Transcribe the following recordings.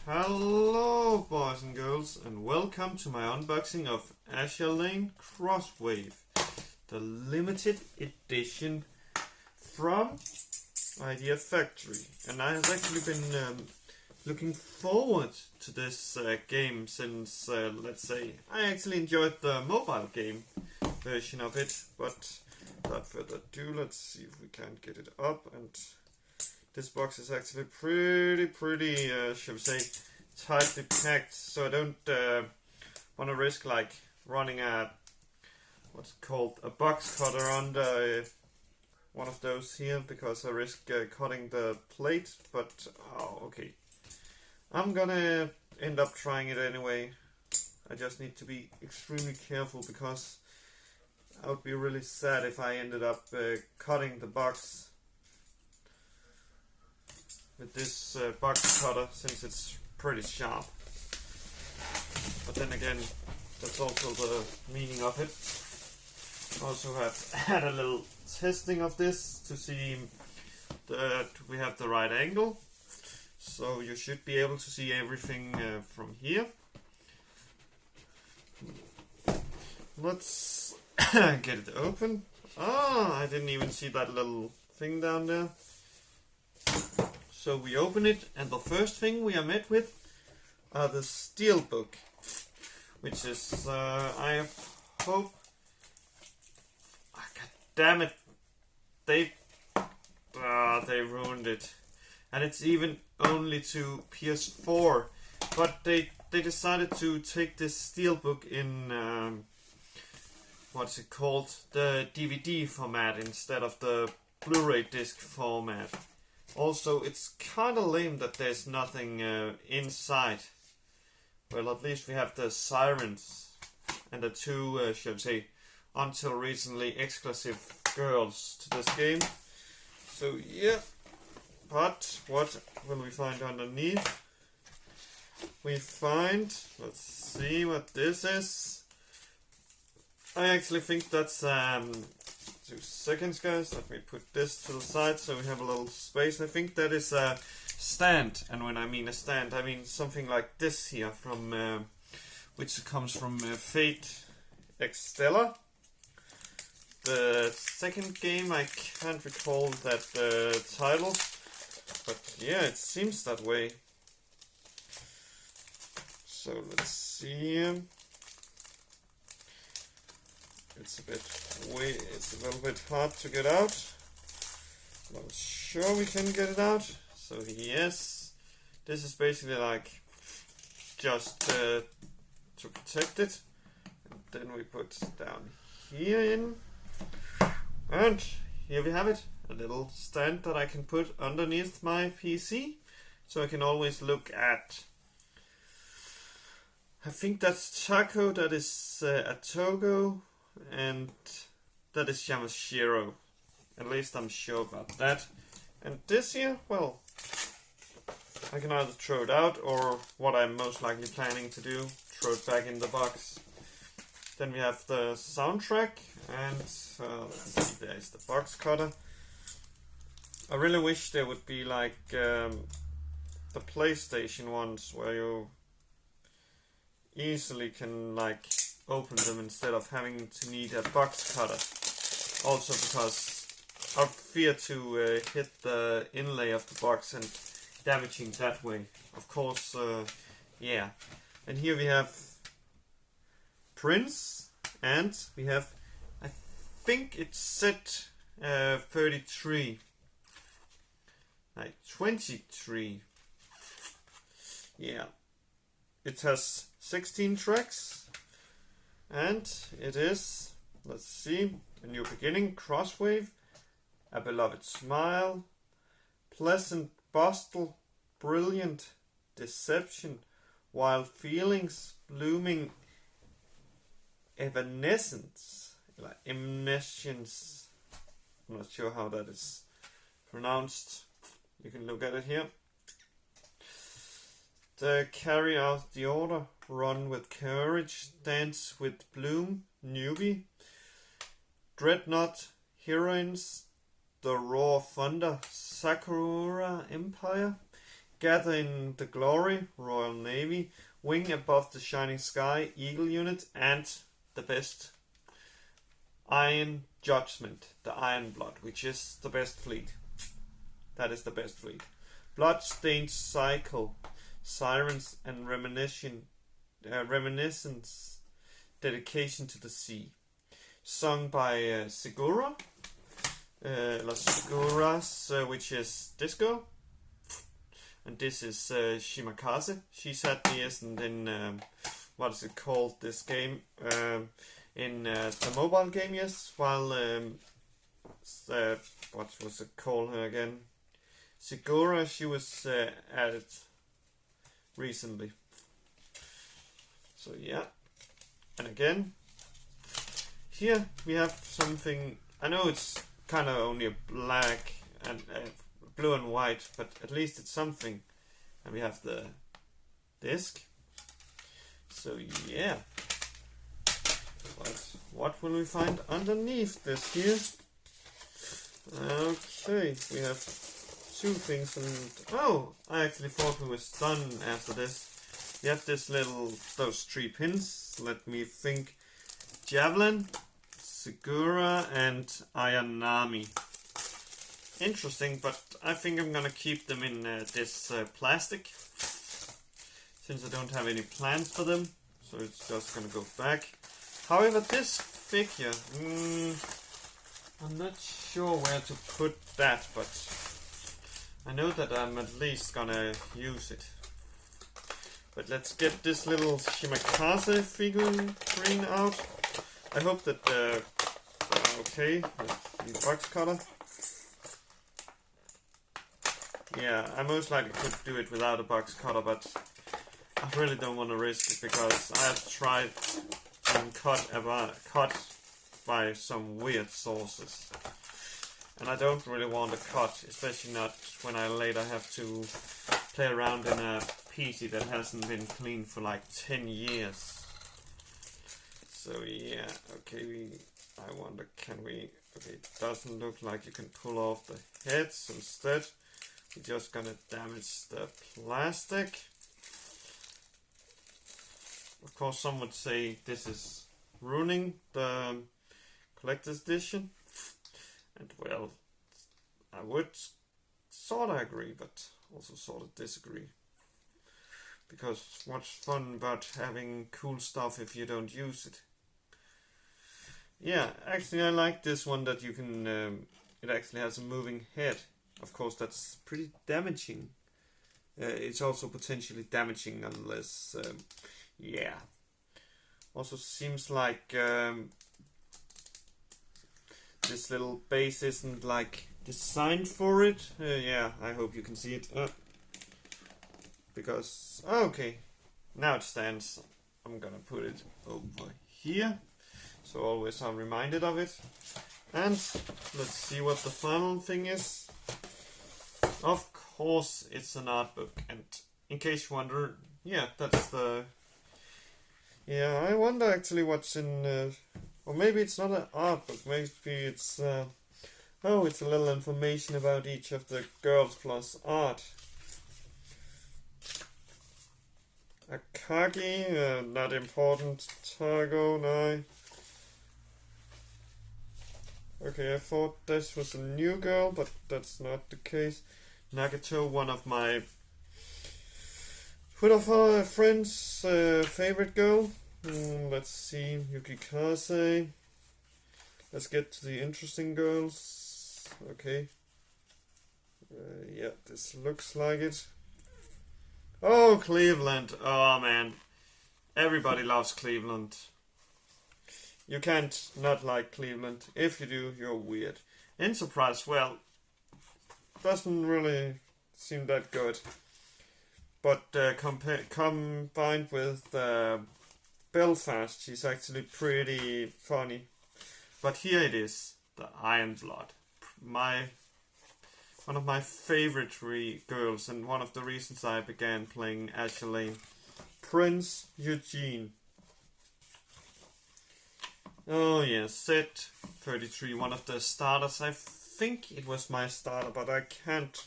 Hello boys and girls, and welcome to my unboxing of Azure Lane Crosswave, the limited edition from Idea Factory. And I have actually been looking forward to this game since, let's say, I actually enjoyed the mobile game version of it. But without further ado, let's see if we can get it up. And this box is actually pretty, shall we say, tightly packed, so I don't want to risk like running what's called a box cutter under one of those here, because I risk cutting the plate. But okay, I'm gonna end up trying it anyway. I just need to be extremely careful, because I would be really sad if I ended up cutting the box with this box cutter, since it's pretty sharp. But then again, that's also the meaning of it. Also have had a little testing of this to see that we have the right angle, so you should be able to see everything from here. Let's get it open. I didn't even see that little thing down there. So we open it, and the first thing we are met with are the steelbook, which is, I hope, god damn it, they ruined it. And it's even only to PS4, but they decided to take this steelbook in, what's it called, the DVD format instead of the Blu-ray disc format. Also, it's kind of lame that there's nothing inside. Well, at least we have the sirens and the two, shall we say, until recently exclusive girls to this game. So yeah, but what will we find underneath? We find, let's see what this is. I actually think that's 2 seconds, guys. Let me put this to the side so we have a little space. I think that is a stand, and when I mean a stand, I mean something like this here, from which comes from Fate Extella. The second game, I can't recall that title, but yeah, it seems that way. So let's see. It's a little bit hard to get out. I'm sure we can get it out. So yes, this is basically like just to protect it. And then we put down here in, and here we have it, a little stand that I can put underneath my PC, so I can always look at. I think that's Chaco, that is Atogo, and that is Yamashiro. At least I'm sure about that. And this here, well, I can either throw it out, or what I'm most likely planning to do, throw it back in the box. Then we have the soundtrack, and let's see, there's the box cutter. I really wish there would be like the PlayStation ones, where you easily can like open them instead of having to need a box cutter. Also because I fear to hit the inlay of the box and damaging that way. Of course, yeah. And here we have Prince, and we have, I think it's set 33, like 23. Yeah, it has 16 tracks. And it is, let's see, A New Beginning, Crosswave, A Beloved Smile, Pleasant Bustle, Brilliant, Deception, Wild Feelings, Blooming, Evanescence, like Evanescence. I'm not sure how that is pronounced. You can look at it here. Carry Out the Order, Run with Courage, Dance with Bloom, Newbie, Dreadnought, Heroines, The Raw Thunder, Sakura Empire, Gather in the Glory, Royal Navy, Wing Above the Shining Sky, Eagle Unit, and the best, Iron Judgment, the Iron Blood, which is the best fleet. That is the best fleet. Bloodstained Cycle, Sirens and Reminiscence, Dedication to the Sea. Sung by Segura, Las Seguras, which is Disco. And this is Shimakaze. She said me isn't in, what is it called, this game, in the mobile game, yes, while, what was it called again? Segura, she was added recently. So yeah, and again, here we have something, I know it's kind of only a black and blue and white, but at least it's something. And we have the disc. So yeah, but what will we find underneath this here? Okay, we have two things, and oh, I actually thought we was done after this. We have this little, those 3 pins, let me think, Javelin, Segura, and Ayanami. Interesting, but I think I'm gonna keep them in this plastic, since I don't have any plans for them, so it's just gonna go back. However, this figure, I'm not sure where to put that, but I know that I'm at least gonna use it. But let's get this little Shimakaze figurine out. I hope that, okay, the box cutter. Yeah, I most likely could do it without a box cutter, but I really don't want to risk it, because I have tried and cut by some weird sources. And I don't really want to cut, especially not when I later have to play around in a PC that hasn't been cleaned for like 10 years. So yeah, okay, I wonder, can we, okay, it doesn't look like you can pull off the heads. Instead, we're just gonna damage the plastic. Of course, some would say this is ruining the collector's edition. And well, I would sort of agree, but also sort of disagree. Because what's fun about having cool stuff if you don't use it? Yeah, actually I like this one that you can, it actually has a moving head. Of course, that's pretty damaging. It's also potentially damaging unless, yeah. Also seems like this little base isn't like designed for it. Yeah, I hope you can see it. Because, okay, now it stands. I'm gonna put it over here, so always I'm reminded of it. And let's see what the final thing is. Of course, it's an art book, and in case you wonder, yeah, that's the... Yeah, I wonder actually what's in... or maybe it's not an art book, maybe it's... oh, it's a little information about each of the girls plus art. Akagi, not important. Targo, no. Okay, I thought this was a new girl, but that's not the case. Nagato, one of my friends' favorite girl. Let's see, Yukikaze. Let's get to the interesting girls. Okay. Yeah, this looks like it. Oh, Cleveland. Oh, man. Everybody loves Cleveland. You can't not like Cleveland. If you do, you're weird. Enterprise, well, doesn't really seem that good. But combined with Belfast, she's actually pretty funny. But here it is, the Iron Blood. One of my favorite girls, and one of the reasons I began playing Azur Lane. Prince Eugene. Oh yeah, set 33, one of the starters. I think it was my starter, but I can't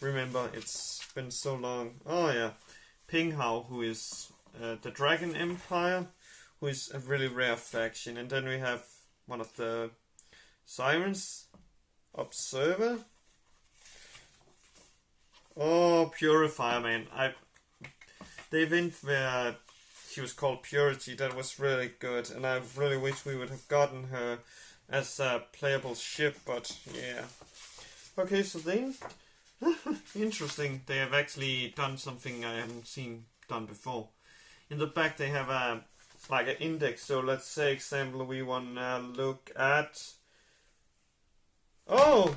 remember. It's been so long. Oh yeah, Ping Hao, who is the Dragon Empire, who is a really rare faction. And then we have one of the Sirens, Observer. Oh, Purifier, man. The event where she was called Purity, that was really good, and I really wish we would have gotten her as a playable ship, but yeah. Okay, so then, interesting, they have actually done something I haven't seen done before. In the back they have a like an index, so let's say example we wanna look at, oh,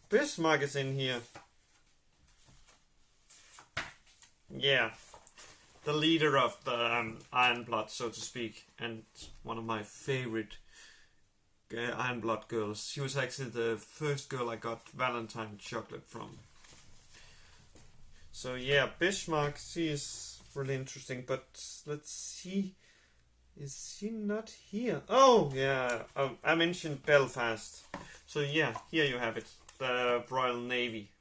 Bismarck is in here. Yeah, the leader of the Iron Blood, so to speak, and one of my favorite Iron Blood girls. She was actually the first girl I got Valentine chocolate from. So yeah, Bismarck, she is really interesting, but let's see, is she not here? Oh yeah, oh, I mentioned Belfast. So yeah, here you have it, the Royal Navy,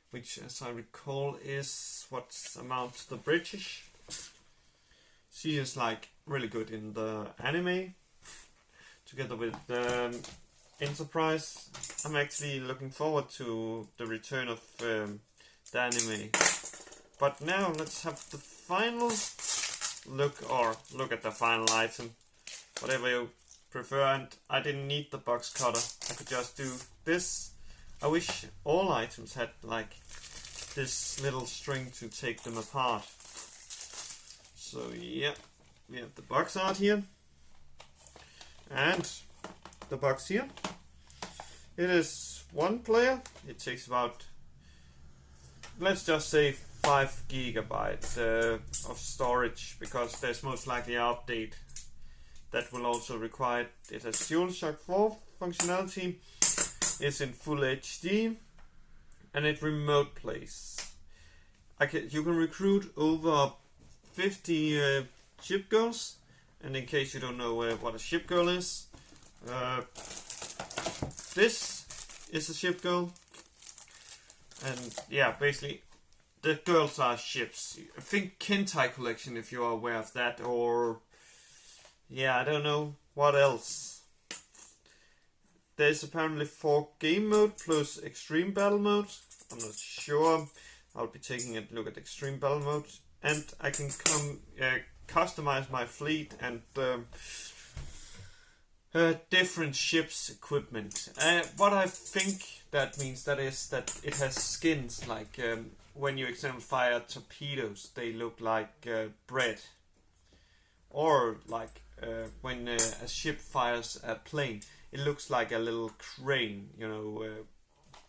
which, as I recall, is what's amount to the British. She is like really good in the anime, together with the Enterprise. I'm actually looking forward to the return of the anime. But now let's have the final look at the final item, whatever you prefer. And I didn't need the box cutter, I could just do this. I wish all items had like this little string to take them apart. So yeah, we have the box art here and the box here. It is one player. It takes about, let's just say, 5 gigabytes of storage, because there's most likely an update that will also require it. It has DualShock 4 functionality. It's in full HD, and it remote plays. You can recruit over 50 ship girls, and in case you don't know what a ship girl is, this is a ship girl, and yeah, basically the girls are ships. I think Kentai Collection, if you are aware of that, or yeah, I don't know what else. There's apparently 4 game mode plus extreme battle mode. I'm not sure. I'll be taking a look at extreme battle mode, and I can customize my fleet and different ships equipment. What I think that means, that is that it has skins, like when you fire torpedoes, they look like bread, or like when a ship fires a plane, it looks like a little crane, you know.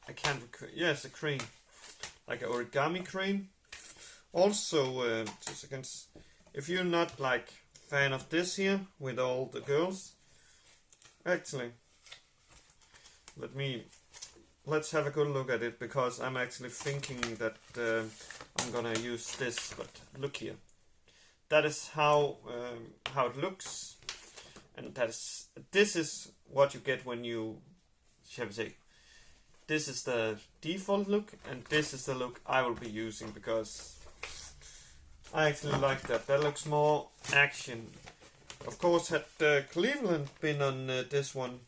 I can't recall. Yes, a crane, like an origami crane. Also, 2 seconds. If you're not like fan of this here with all the girls, actually, let's have a good look at it, because I'm actually thinking that I'm gonna use this. But look here, that is how it looks, and this is what you get when you, shall we say, this is the default look, and this is the look I will be using, because I actually like that. That looks more action. Of course, had Cleveland been on this one,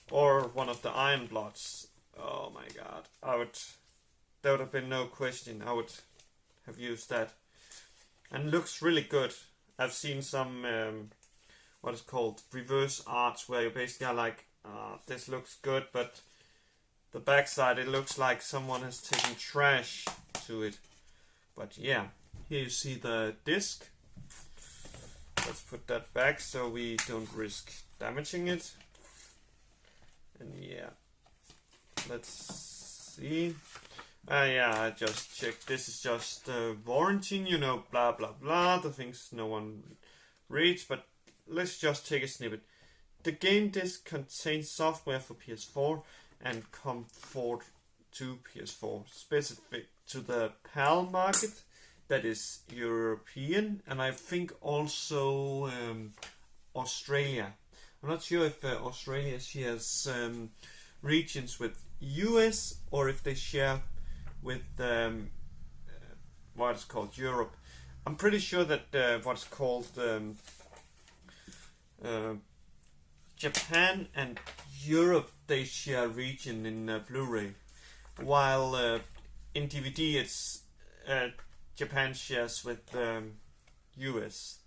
or one of the Iron Bloods, oh my god, there would have been no question, I would have used that. And looks really good. I've seen some what is called reverse arts, where you basically are like, this looks good, but the backside, it looks like someone has taken trash to it. But yeah, here you see the disc. Let's put that back so we don't risk damaging it. And yeah, let's see. Yeah, I just checked. This is just warranty, you know, blah blah blah, the things no one reads. But let's just take a snippet. The game disc contains software for PS4 and Comfort to PS4, specific to the PAL market, that is European, and I think also Australia. I'm not sure if Australia shares regions with US, or if they share with what is called Europe. I'm pretty sure that what's called Japan and Europe, they share region in Blu-ray, while in DVD it's Japan shares with US.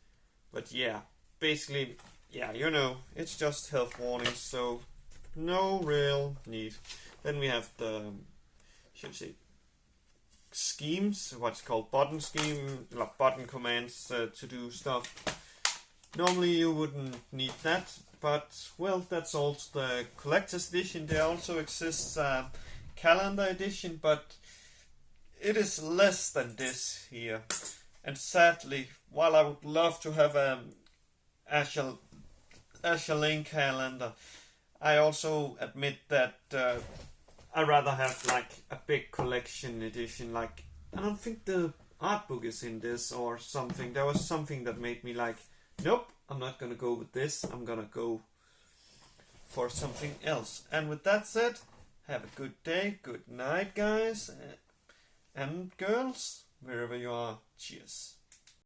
But yeah, basically, yeah, you know, it's just health warnings, so no real need. Then we have the, should say, schemes, what's called button scheme, like button commands to do stuff. Normally you wouldn't need that, but well, that's also the collector's edition. There also exists a calendar edition, but it is less than this here. And sadly, while I would love to have Azure Lane calendar, I also admit that I'd rather have like a big collection edition. Like, I don't think the art book is in this or something. There was something that made me like, nope, I'm not gonna go with this. I'm gonna go for something else. And with that said, have a good day, good night, guys and girls, wherever you are. Cheers.